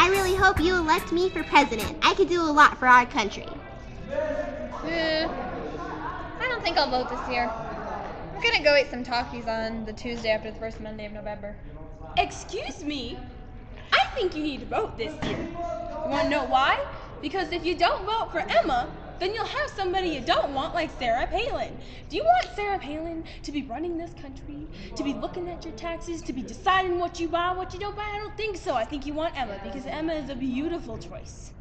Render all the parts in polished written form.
I really hope you elect me for president. I could do a lot for our country. I don't think I'll vote this year. I'm gonna go eat some Takis on the Tuesday after the first Monday of November. Excuse me? I think you need to vote this year. You want to know why? Because if you don't vote for Emma, then you'll have somebody you don't want, like Sarah Palin. Do you want Sarah Palin to be running this country, to be looking at your taxes, to be deciding what you buy, what you don't buy? I don't think so. I think you want Emma, because Emma is a beautiful choice.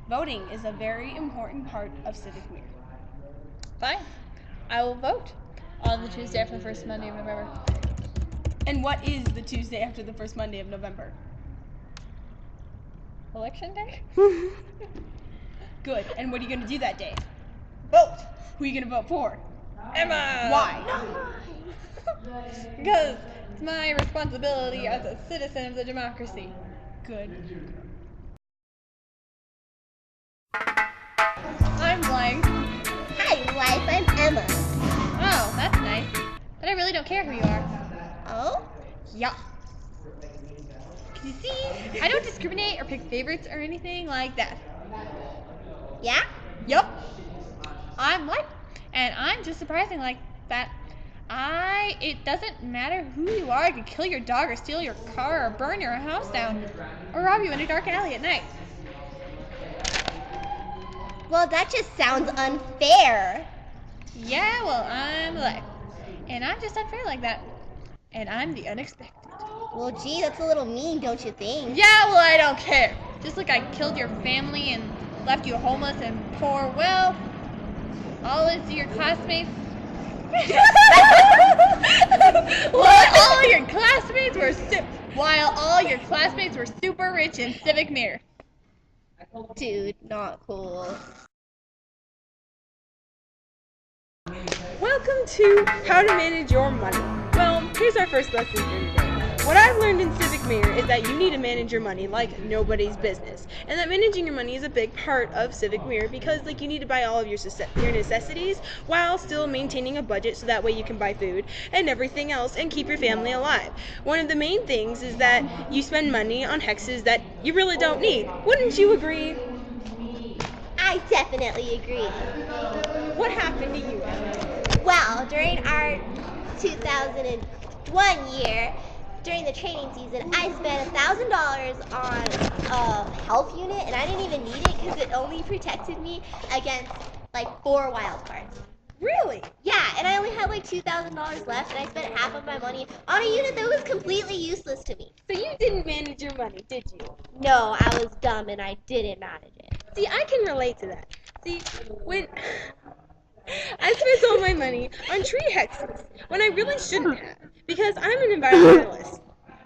Voting is a very important part of Civic Mirror. Fine. I will vote on the Tuesday after the first Monday of November. And what is the Tuesday after the first Monday of November? Election day? Good. And what are you going to do that day? Vote. Who are you going to vote for? Emma! Why? Because it's my responsibility as a citizen of the democracy. Good. I'm blank. Hi, wife. I'm Emma. Oh, that's nice. But I really don't care who you are. Oh? Yeah. Can you see? I don't discriminate or pick favorites or anything like that. Yeah? Yup. I'm white, and I'm just surprising like that. It doesn't matter who you are. I could kill your dog or steal your car or burn your house down or rob you in a dark alley at night. Well, that just sounds unfair. Yeah, well, I'm alive. And I'm just unfair like that. And I'm the unexpected. Well, gee, that's a little mean, don't you think? Yeah, well, I don't care. Just like I killed your family and left you homeless and poor, well, all of your classmates. While all your classmates were super rich in Civic Mirror. Dude, not cool. Welcome to How to Manage Your Money. Well, here's our first lesson for today. What I've learned in Civic Mirror is that you need to manage your money like nobody's business. And that managing your money is a big part of Civic Mirror because you need to buy all of your necessities while still maintaining a budget so that way you can buy food and everything else and keep your family alive. One of the main things is that you spend money on hexes that you really don't need. Wouldn't you agree? I definitely agree. What happened to you, Emma? Well, during our 2001 year, during the training season, I spent $1,000 on a health unit, and I didn't even need it because it only protected me against like 4 wild cards. Really? Yeah, and I only had like $2,000 left, and I spent half of my money on a unit that was completely useless to me. So you didn't manage your money, did you? No, I was dumb and I didn't manage it. See, I can relate to that. See, when I spent all my money on tree hexes when I really shouldn't have, because I'm an environmentalist.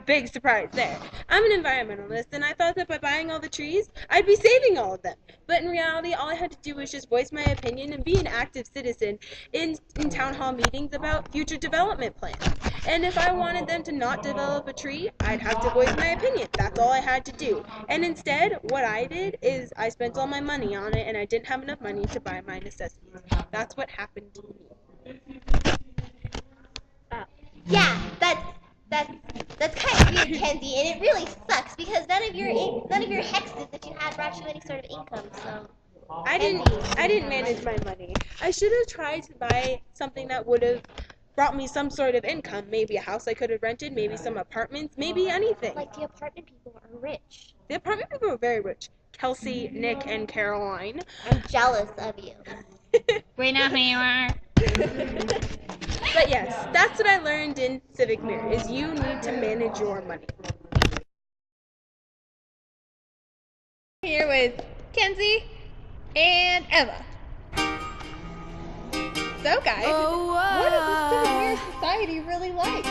Big surprise there. I'm an environmentalist, and I thought that by buying all the trees, I'd be saving all of them. But in reality, all I had to do was just voice my opinion and be an active citizen in town hall meetings about future development plans. And if I wanted them to not develop a tree, I'd have to voice my opinion. That's all I had to do. And instead, what I did is I spent all my money on it, and I didn't have enough money to buy my necessities. That's what happened to me. Yeah, that's kind of weird, Kenzie, and it really sucks because none of your hexes that you had brought you any sort of income. So I didn't manage my money. I should have tried to buy something that would have brought me some sort of income. Maybe a house I could have rented, maybe some apartments, maybe anything. Like the apartment people are rich. The apartment people are very rich. Kelsey, Nick, and Caroline. I'm jealous of you. We know who you are. But yes, that's what I learned in Civic Mirror, is you need to manage your money. Here with Kenzie and Emma. So guys, what is this Civic Mirror society really like?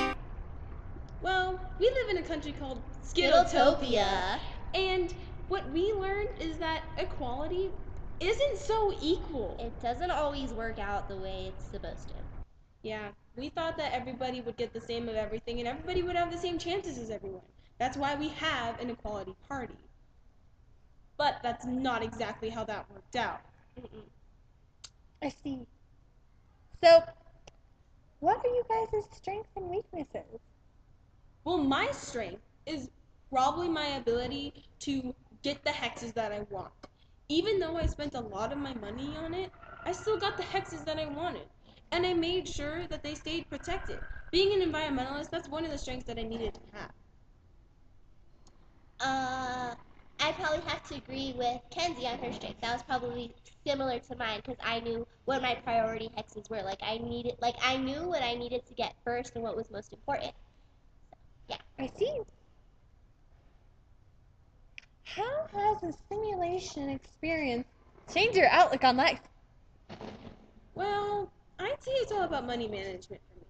Well, we live in a country called Skittletopia. And what we learned is that equality isn't so equal. It doesn't always work out the way it's supposed to. Yeah, we thought that everybody would get the same of everything and everybody would have the same chances as everyone. That's why we have an equality party. But that's not exactly how that worked out. I see. So, what are you guys' strengths and weaknesses? Well, my strength is probably my ability to get the hexes that I want. Even though I spent a lot of my money on it, I still got the hexes that I wanted. And I made sure that they stayed protected. Being an environmentalist, that's one of the strengths that I needed to have. I probably have to agree with Kenzie on her strength. That was probably similar to mine because I knew what my priority hexes were. I knew what I needed to get first and what was most important. Yeah. I see. How has a simulation experience changed your outlook on life? Well, I'd say it's all about money management for me.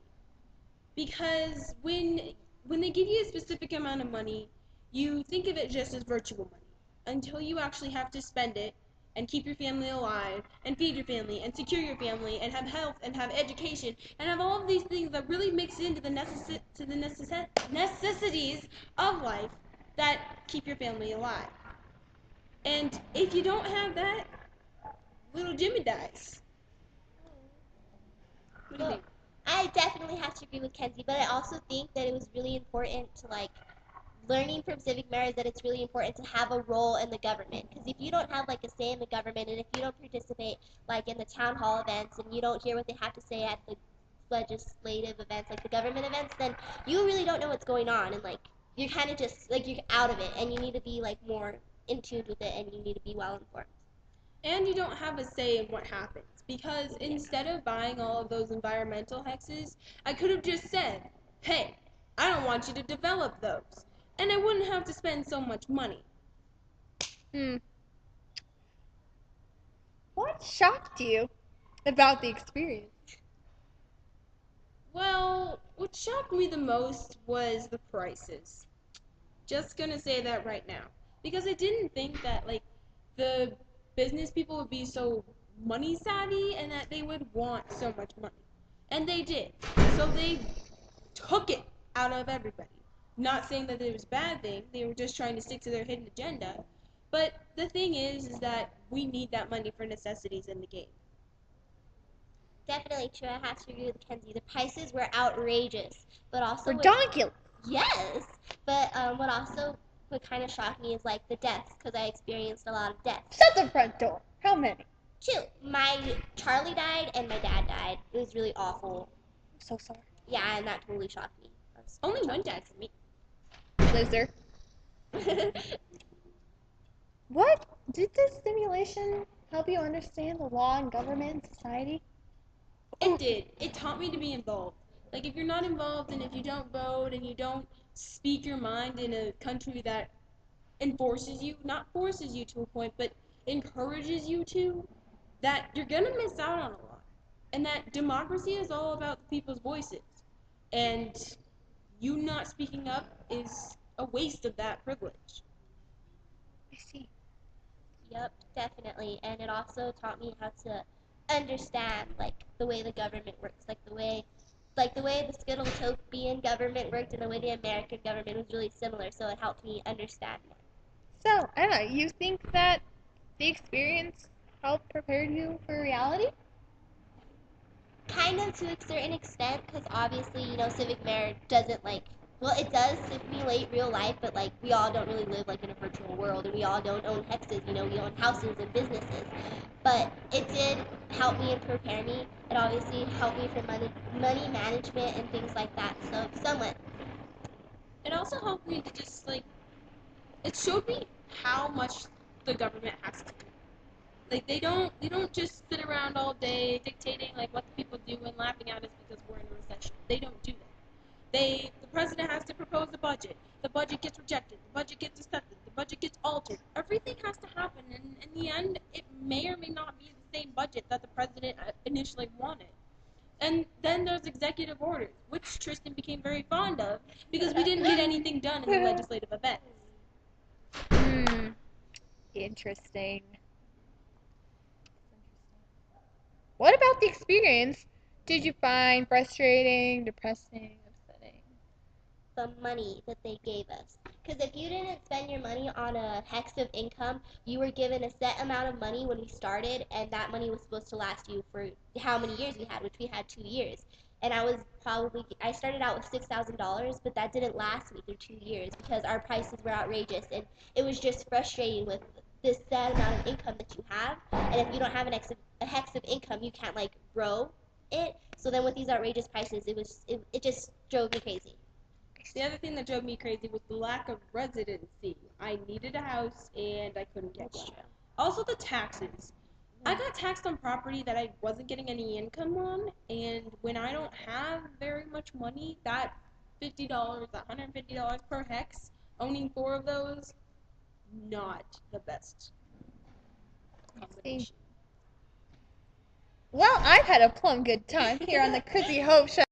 Because when they give you a specific amount of money, you think of it just as virtual money until you actually have to spend it and keep your family alive and feed your family and secure your family and have health and have education and have all of these things that really mix into the necessities of life that keep your family alive. And if you don't have that, little Jimmy dies. What do you think? I definitely have to agree with Kenzie, but I also think that it was really important to learning from civic merit that it's really important to have a role in the government. Because if you don't have a say in the government, and if you don't participate in the town hall events, and you don't hear what they have to say at the legislative events, like the government events, then you really don't know what's going on, and you're kind of just you're out of it, and you need to be more in tune with it, and you need to be well informed. And you don't have a say in what happens. Because instead of buying all of those environmental hexes, I could have just said, hey, I don't want you to develop those. And I wouldn't have to spend so much money. What shocked you about the experience? Well, what shocked me the most was the prices. Just gonna say that right now. Because I didn't think that, the business people would be so money savvy and that they would want so much money. And they did. So they took it out of everybody. Not saying that it was a bad thing, they were just trying to stick to their hidden agenda. But the thing is that we need that money for necessities in the game. Definitely true. I have to agree with Kenzie. The prices were outrageous, but also Ridiculous. yes. But what kind of shocked me is the deaths, because I experienced a lot of deaths. Shut the front door. How many? 2. My Charlie died and my dad died. It was really awful. I'm so sorry. Yeah, and that totally shocked me. Only one died for me. Loser. What? Did this simulation help you understand the law and government and society? It did. It taught me to be involved. If you're not involved and if you don't vote and you don't speak your mind in a country that enforces you, not forces you to a point, but encourages you to, that you're gonna miss out on a lot. And that democracy is all about the people's voices. And you not speaking up is a waste of that privilege. I see. Yep, definitely. And it also taught me how to understand the way the government works, the way the Skittletoppian government worked and the way the American government was really similar, so it helped me understand more. So, Emma, you think that the experience helped prepare you for reality? Kind of to a certain extent, because obviously, civic merit doesn't well, it does simulate real life, but we all don't really live in a virtual world, and we all don't own hexes, we own houses and businesses. But it did help me and prepare me. It obviously helped me for money management and things like that, so somewhat. It also helped me to just it showed me how much the government has to do. They don't just sit around all day dictating what the people do and laughing at us because we're in a recession. They don't do that. The president has to propose a budget. The budget gets rejected. The budget gets accepted. The budget gets altered. Everything has to happen, and in the end, it may or may not be the same budget that the president initially wanted. And then there's executive orders, which Tristan became very fond of because we didn't get anything done in the legislative events. Interesting. What about the experience did you find frustrating, depressing, upsetting? The money that they gave us. Because if you didn't spend your money on a hex of income, you were given a set amount of money when we started, and that money was supposed to last you for how many years we had, which we had 2 years. and I started out with $6,000, but that didn't last me through 2 years because our prices were outrageous, and it was just frustrating with this set amount of income that you have, and if you don't have a hex of income, you can't like grow it. So then with these outrageous prices, it just drove me crazy. The other thing that drove me crazy was the lack of residency. I needed a house and I couldn't get one. Also the taxes. I got taxed on property that I wasn't getting any income on, and when I don't have very much money, that $50, that $150 per hex, owning 4 of those, not the best combination. Well, I've had a plum good time here on the Krissie Hope Show.